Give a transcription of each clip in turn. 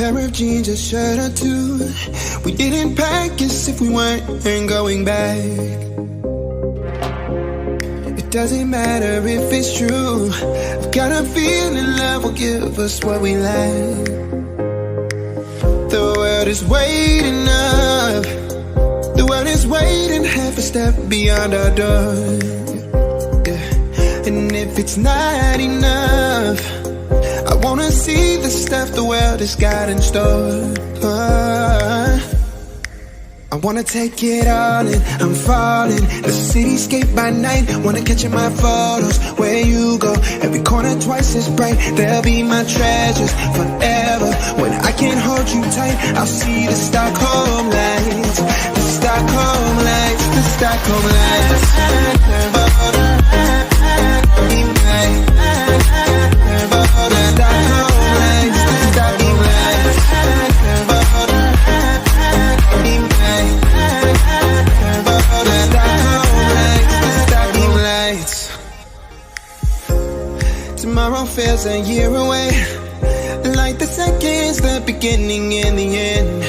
pair of jeans, a shirt or two. We didn't pack as if we weren't going back. It doesn't matter if it's true. I've got a feeling love will give us what we lack. The world is waiting up. The world is waiting half a step beyond our door. Yeah. And if it's not enough, I wanna see the stuff the world has got in store. I wanna take it all in, I'm falling. The cityscape by night, wanna catch in my photos. Where you go, every corner twice as bright. They'll be my treasures forever. When I can't hold you tight, I'll see the Stockholm lights. The Stockholm lights, the Stockholm lights. Tomorrow feels a year away, like the seconds, the beginning and the end.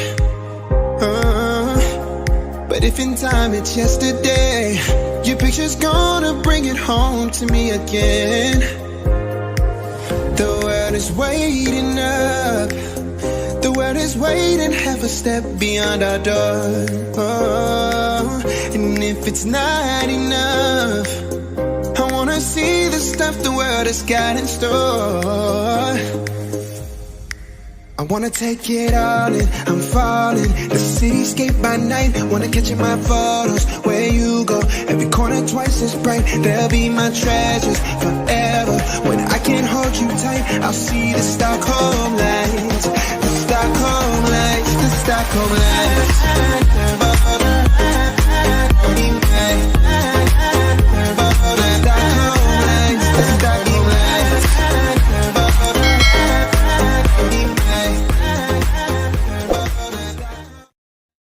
But if in time it's yesterday, your picture's gonna bring it home to me again. The world is waiting up. The world is waiting half a step beyond our door. And if it's not enough, I wanna see the stuff the world has got in store. I wanna take it all in, I'm falling. The cityscape by night, wanna catch in my photos. Where you go, every corner twice as bright. They'll be my treasures forever. When I can't hold you tight, I'll see the Stockholm lights. The Stockholm lights, the Stockholm lights.